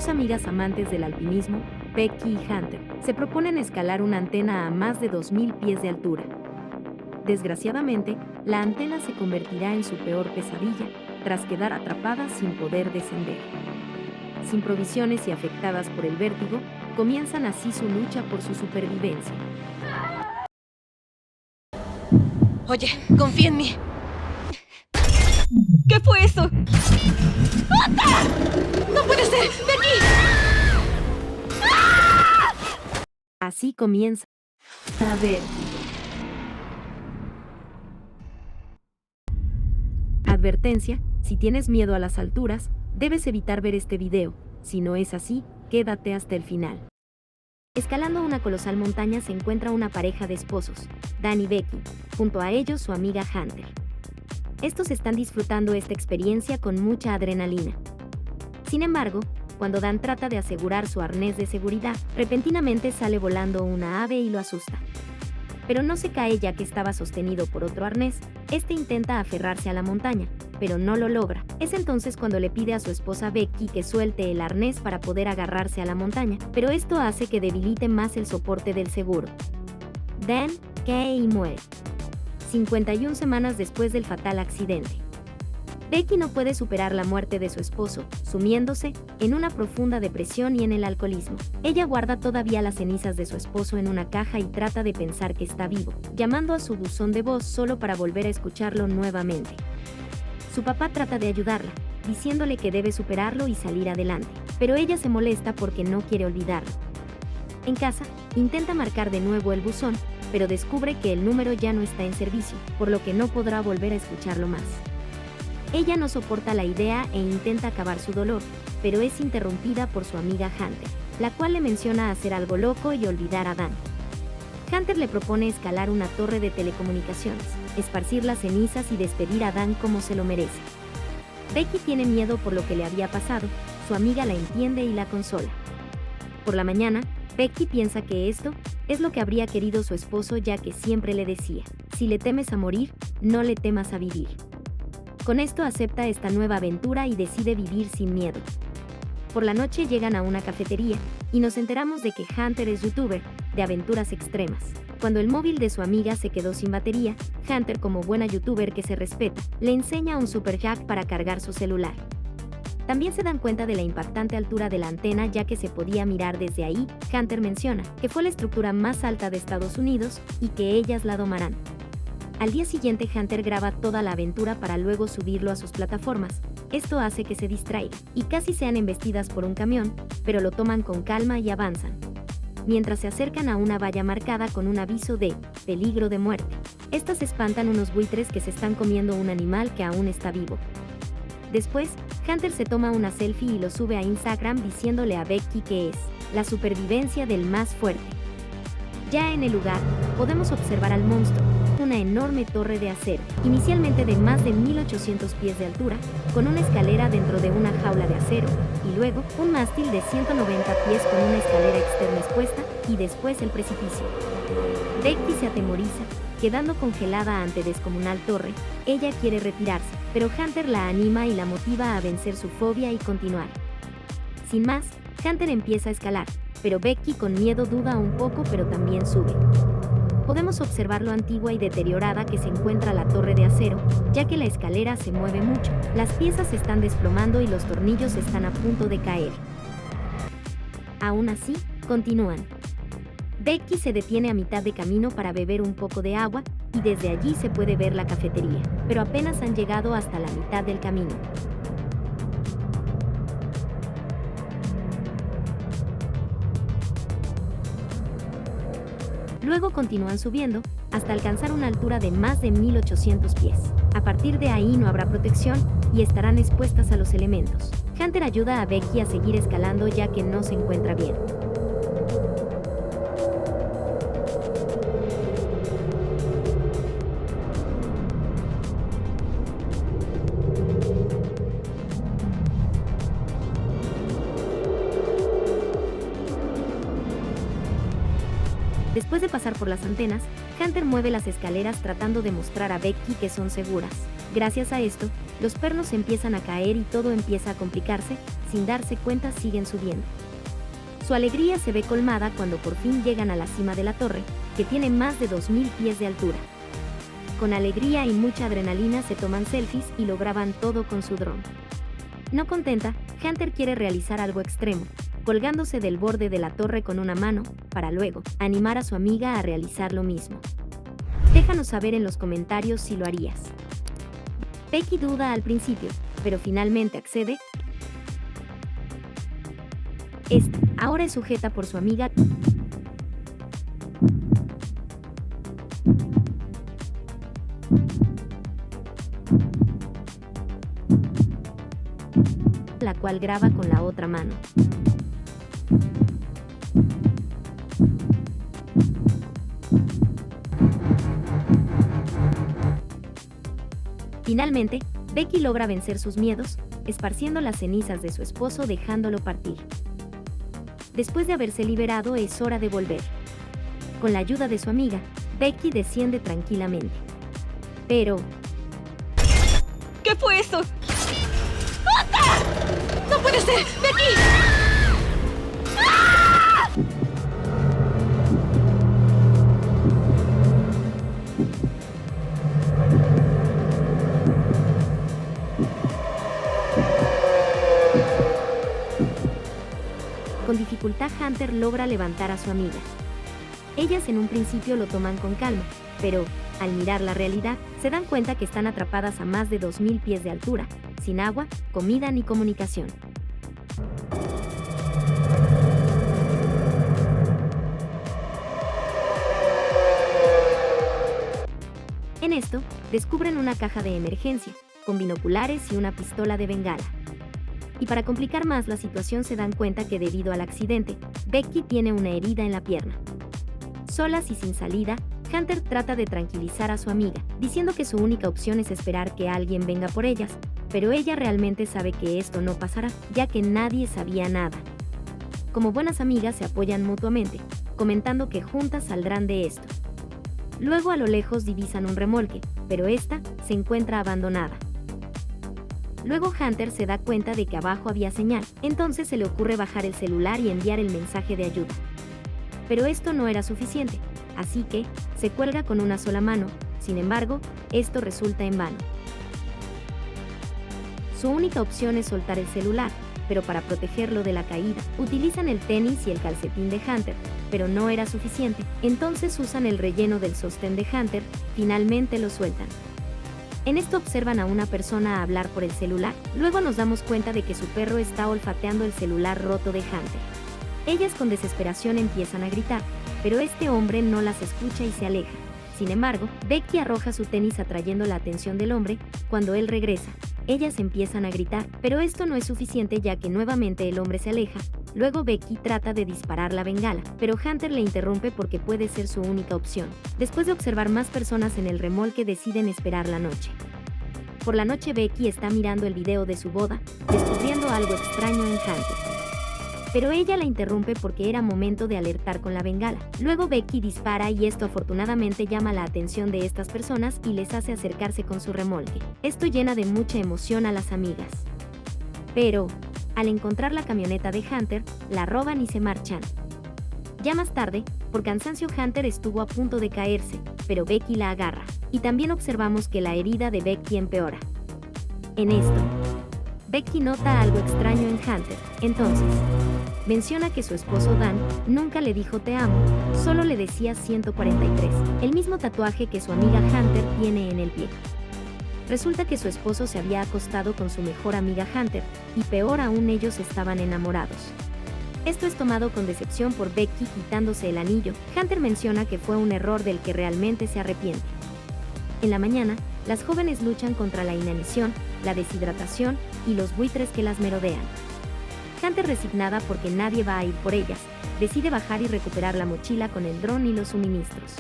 dos amigas amantes del alpinismo, Becky y Hunter, se proponen escalar una antena a más de 2000 pies de altura. Desgraciadamente, la antena se convertirá en su peor pesadilla, tras quedar atrapada sin poder descender. Sin provisiones y afectadas por el vértigo, comienzan así su lucha por su supervivencia. Oye, confía en mí. ¿Qué fue eso? ¡Ata! ¡No puede ser! ¡Becky! Así comienza a ver. Advertencia: si tienes miedo a las alturas, debes evitar ver este video. Si no es así, quédate hasta el final. Escalando una colosal montaña se encuentra una pareja de esposos, Dan y Becky, junto a ellos su amiga Hunter. Estos están disfrutando esta experiencia con mucha adrenalina. Sin embargo, cuando Dan trata de asegurar su arnés de seguridad, repentinamente sale volando una ave y lo asusta. Pero no se cae ya que estaba sostenido por otro arnés. Este intenta aferrarse a la montaña, pero no lo logra. Es entonces cuando le pide a su esposa Becky que suelte el arnés para poder agarrarse a la montaña, pero esto hace que debilite más el soporte del seguro. Dan cae y muere. 51 semanas después del fatal accidente. Becky no puede superar la muerte de su esposo, sumiéndose en una profunda depresión y en el alcoholismo. Ella guarda todavía las cenizas de su esposo en una caja y trata de pensar que está vivo, llamando a su buzón de voz solo para volver a escucharlo nuevamente. Su papá trata de ayudarla, diciéndole que debe superarlo y salir adelante, pero ella se molesta porque no quiere olvidarlo. En casa, intenta marcar de nuevo el buzón, pero descubre que el número ya no está en servicio, por lo que no podrá volver a escucharlo más. Ella no soporta la idea e intenta acabar su dolor, pero es interrumpida por su amiga Hunter, la cual le menciona hacer algo loco y olvidar a Dan. Hunter le propone escalar una torre de telecomunicaciones, esparcir las cenizas y despedir a Dan como se lo merece. Becky tiene miedo por lo que le había pasado, su amiga la entiende y la consola. Por la mañana, Becky piensa que esto es lo que habría querido su esposo, ya que siempre le decía: si le temes a morir, no le temas a vivir. Con esto acepta esta nueva aventura y decide vivir sin miedo. Por la noche llegan a una cafetería y nos enteramos de que Hunter es youtuber de aventuras extremas. Cuando el móvil de su amiga se quedó sin batería, Hunter, como buena youtuber que se respeta, le enseña un super hack para cargar su celular. También se dan cuenta de la impactante altura de la antena, ya que se podía mirar desde ahí. Hunter menciona que fue la estructura más alta de Estados Unidos y que ellas la domarán. Al día siguiente Hunter graba toda la aventura para luego subirlo a sus plataformas. Esto hace que se distraiga y casi sean embestidas por un camión, pero lo toman con calma y avanzan. Mientras se acercan a una valla marcada con un aviso de peligro de muerte. Estas espantan unos buitres que se están comiendo un animal que aún está vivo. Después, Hunter se toma una selfie y lo sube a Instagram diciéndole a Becky que es la supervivencia del más fuerte. Ya en el lugar, podemos observar al monstruo, una enorme torre de acero, inicialmente de más de 1800 pies de altura, con una escalera dentro de una jaula de acero, y luego un mástil de 190 pies con una escalera externa expuesta, y después el precipicio. Becky se atemoriza, quedando congelada ante descomunal torre. Ella quiere retirarse, pero Hunter la anima y la motiva a vencer su fobia y continuar. Sin más, Hunter empieza a escalar, pero Becky con miedo duda un poco, pero también sube. Podemos observar lo antigua y deteriorada que se encuentra la torre de acero, ya que la escalera se mueve mucho, las piezas se están desplomando y los tornillos están a punto de caer. Aún así, continúan. Becky se detiene a mitad de camino para beber un poco de agua, y desde allí se puede ver la cafetería, pero apenas han llegado hasta la mitad del camino. Luego continúan subiendo, hasta alcanzar una altura de más de 1800 pies. A partir de ahí no habrá protección, y estarán expuestas a los elementos. Hunter ayuda a Becky a seguir escalando ya que no se encuentra bien. Después de pasar por las antenas, Hunter mueve las escaleras tratando de mostrar a Becky que son seguras. Gracias a esto, los pernos empiezan a caer y todo empieza a complicarse. sin darse cuenta siguen subiendo. Su alegría se ve colmada cuando por fin llegan a la cima de la torre, que tiene más de 2000 pies de altura. Con alegría y mucha adrenalina se toman selfies y lo graban todo con su dron. No contenta, Hunter quiere realizar algo extremo, colgándose del borde de la torre con una mano, para luego animar a su amiga a realizar lo mismo. Déjanos saber en los comentarios si lo harías. Becky duda al principio, pero finalmente accede. Esta ahora es sujeta por su amiga, la cual graba con la otra mano. Finalmente, Becky logra vencer sus miedos, esparciendo las cenizas de su esposo dejándolo partir. Después de haberse liberado, es hora de volver. Con la ayuda de su amiga, Becky desciende tranquilamente. Pero... ¿qué fue eso? ¡Otar! ¡No puede ser! ¡Becky! ¡Ah! Con dificultad Hunter logra levantar a su amiga. Ellas en un principio lo toman con calma, pero, al mirar la realidad, se dan cuenta que están atrapadas a más de 2000 pies de altura, sin agua, comida ni comunicación. En esto, descubren una caja de emergencia, con binoculares y una pistola de bengala. Y para complicar más la situación se dan cuenta que debido al accidente, Becky tiene una herida en la pierna. Solas y sin salida, Hunter trata de tranquilizar a su amiga, diciendo que su única opción es esperar que alguien venga por ellas, pero ella realmente sabe que esto no pasará, ya que nadie sabía nada. Como buenas amigas se apoyan mutuamente, comentando que juntas saldrán de esto. Luego a lo lejos divisan un remolque, pero esta se encuentra abandonada. Luego Hunter se da cuenta de que abajo había señal, entonces se le ocurre bajar el celular y enviar el mensaje de ayuda. Pero esto no era suficiente, así que se cuelga con una sola mano, sin embargo, esto resulta en vano. Su única opción es soltar el celular, pero para protegerlo de la caída, utilizan el tenis y el calcetín de Hunter, pero no era suficiente, entonces usan el relleno del sostén de Hunter, finalmente lo sueltan. En esto observan a una persona hablar por el celular, luego nos damos cuenta de que su perro está olfateando el celular roto de Hunter. Ellas con desesperación empiezan a gritar, pero este hombre no las escucha y se aleja. Sin embargo, Becky arroja su tenis atrayendo la atención del hombre. Cuando él regresa, ellas empiezan a gritar, pero esto no es suficiente ya que nuevamente el hombre se aleja. Luego Becky trata de disparar la bengala, pero Hunter le interrumpe porque puede ser su única opción. Después de observar más personas en el remolque deciden esperar la noche. Por la noche Becky está mirando el video de su boda, descubriendo algo extraño en Hunter. Pero ella la interrumpe porque era momento de alertar con la bengala. Luego Becky dispara y esto afortunadamente llama la atención de estas personas y les hace acercarse con su remolque. Esto llena de mucha emoción a las amigas. Pero, al encontrar la camioneta de Hunter, la roban y se marchan. Ya más tarde, por cansancio Hunter estuvo a punto de caerse, pero Becky la agarra. Y también observamos que la herida de Becky empeora. En esto, Becky nota algo extraño en Hunter, entonces menciona que su esposo Dan nunca le dijo te amo, solo le decía 143, el mismo tatuaje que su amiga Hunter tiene en el pie. Resulta que su esposo se había acostado con su mejor amiga Hunter, y peor aún ellos estaban enamorados. Esto es tomado con decepción por Becky quitándose el anillo. Hunter menciona que fue un error del que realmente se arrepiente. En la mañana, las jóvenes luchan contra la inanición, la deshidratación y los buitres que las merodean. Hunter, resignada porque nadie va a ir por ellas, decide bajar y recuperar la mochila con el dron y los suministros.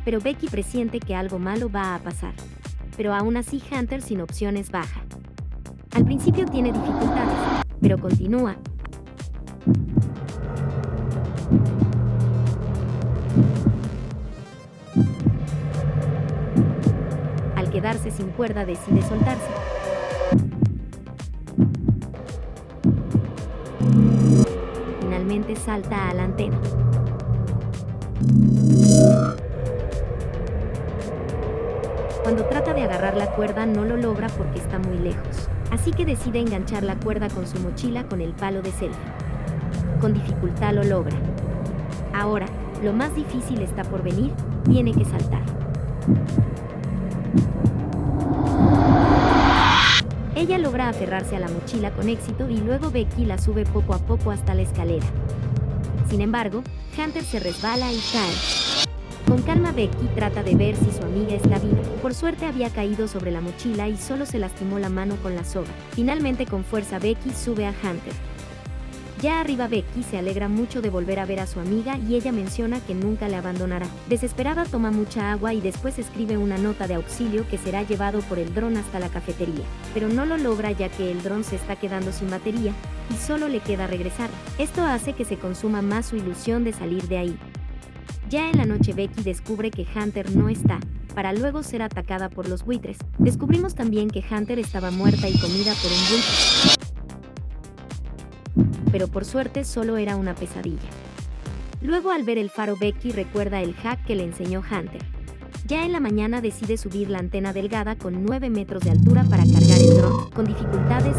Pero Becky presiente que algo malo va a pasar. Pero aún así Hunter sin opciones baja. Al principio tiene dificultades, pero continúa. Al quedarse sin cuerda decide soltarse. rápidamente salta a la antena. Cuando trata de agarrar la cuerda no lo logra porque está muy lejos, así que decide enganchar la cuerda con su mochila con el palo de selfie. Con dificultad lo logra. Ahora, lo más difícil está por venir, tiene que saltar. Ella logra aferrarse a la mochila con éxito y luego Becky la sube poco a poco hasta la escalera. Sin embargo, Hunter se resbala y cae. Con calma Becky trata de ver si su amiga está viva. Por suerte había caído sobre la mochila y solo se lastimó la mano con la soga. Finalmente con fuerza Becky sube a Hunter. Ya arriba Becky se alegra mucho de volver a ver a su amiga y ella menciona que nunca le abandonará. Desesperada toma mucha agua y después escribe una nota de auxilio que será llevado por el dron hasta la cafetería. Pero no lo logra ya que el dron se está quedando sin batería y solo le queda regresar. Esto hace que se consuma más su ilusión de salir de ahí. Ya en la noche Becky descubre que Hunter no está, para luego ser atacada por los buitres. Descubrimos también que Hunter estaba muerta y comida por un buitre. Pero por suerte solo era una pesadilla. Luego al ver el faro Becky recuerda el hack que le enseñó Hunter. Ya en la mañana decide subir la antena delgada con 9 metros de altura para cargar el dron. Con dificultades,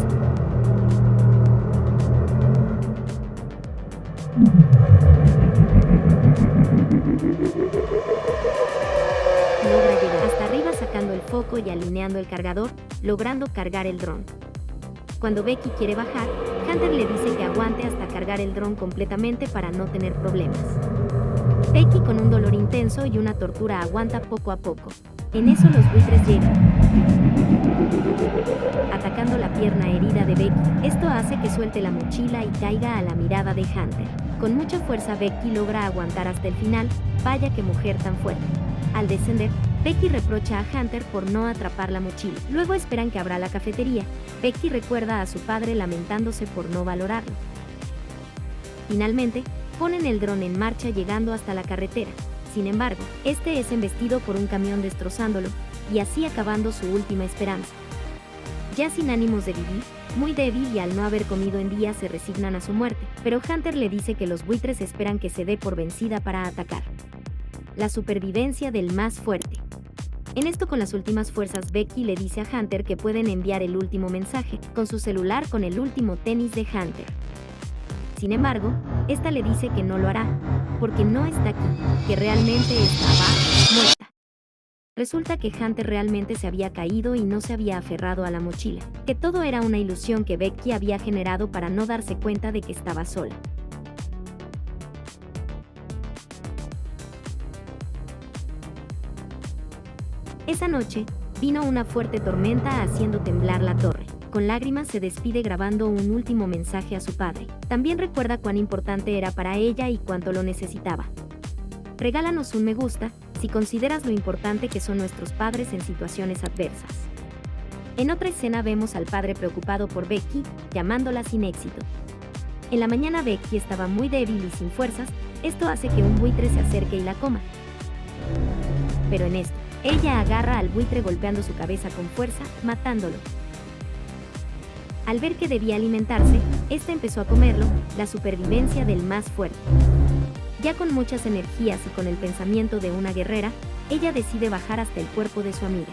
logra llegar hasta arriba sacando el foco y alineando el cargador, logrando cargar el dron. Cuando Becky quiere bajar, Hunter le dice que aguante hasta cargar el dron completamente para no tener problemas. Becky con un dolor intenso y una tortura aguanta poco a poco. En eso los buitres llegan, atacando la pierna herida de Becky. Esto hace que suelte la mochila y caiga a la mirada de Hunter. Con mucha fuerza Becky logra aguantar hasta el final, vaya que mujer tan fuerte. Al descender, Becky reprocha a Hunter por no atrapar la mochila. Luego esperan que abra la cafetería. Becky recuerda a su padre lamentándose por no valorarlo. Finalmente, ponen el dron en marcha llegando hasta la carretera. Sin embargo, este es embestido por un camión destrozándolo, y así acabando su última esperanza. Ya sin ánimos de vivir, muy débil y al no haber comido en días se resignan a su muerte, pero Hunter le dice que los buitres esperan que se dé por vencida para atacar. La supervivencia del más fuerte. En esto con las últimas fuerzas Becky le dice a Hunter que pueden enviar el último mensaje con su celular con el último tenis de Hunter. Sin embargo, esta le dice que no lo hará, porque no está aquí, que realmente estaba muerta. Resulta que Hunter realmente se había caído y no se había aferrado a la mochila, que todo era una ilusión que Becky había generado para no darse cuenta de que estaba sola. Esa noche, vino una fuerte tormenta haciendo temblar la torre. Con lágrimas se despide grabando un último mensaje a su padre. También recuerda cuán importante era para ella y cuánto lo necesitaba. Regálanos un me gusta si consideras lo importante que son nuestros padres en situaciones adversas. En otra escena vemos al padre preocupado por Becky, llamándola sin éxito. En la mañana Becky estaba muy débil y sin fuerzas, esto hace que un buitre se acerque y la coma. Pero en esto, ella agarra al buitre golpeando su cabeza con fuerza, matándolo. Al ver que debía alimentarse, este empezó a comerlo, la supervivencia del más fuerte. Ya con muchas energías y con el pensamiento de una guerrera, ella decide bajar hasta el cuerpo de su amiga.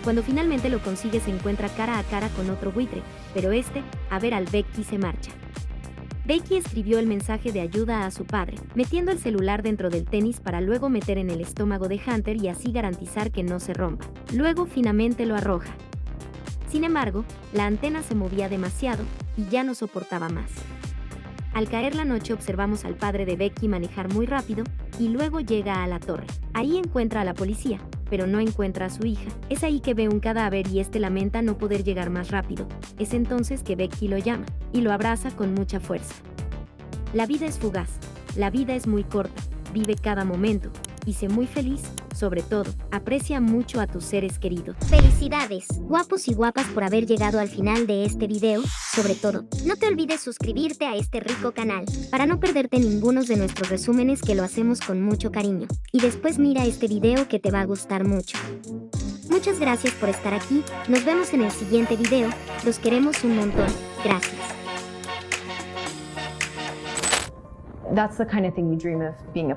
Cuando finalmente lo consigue se encuentra cara a cara con otro buitre, pero este, a ver al Becky se marcha. Becky escribió el mensaje de ayuda a su padre, metiendo el celular dentro del tenis para luego meter en el estómago de Hunter y así garantizar que no se rompa. Luego finalmente lo arroja. Sin embargo, la antena se movía demasiado y ya no soportaba más. Al caer la noche observamos al padre de Becky manejar muy rápido y luego llega a la torre. Ahí encuentra a la policía, pero no encuentra a su hija. Es ahí que ve un cadáver y este lamenta no poder llegar más rápido. Es entonces que Becky lo llama y lo abraza con mucha fuerza. La vida es fugaz, la vida es muy corta, vive cada momento y sé muy feliz. Sobre todo, aprecia mucho a tus seres queridos. Felicidades, guapos y guapas por haber llegado al final de este video. Sobre todo, no te olvides suscribirte a este rico canal, para no perderte ninguno de nuestros resúmenes que lo hacemos con mucho cariño. Y después mira este video que te va a gustar mucho. Muchas gracias por estar aquí, nos vemos en el siguiente video, los queremos un montón, gracias. That's the kind of thing you dream of being a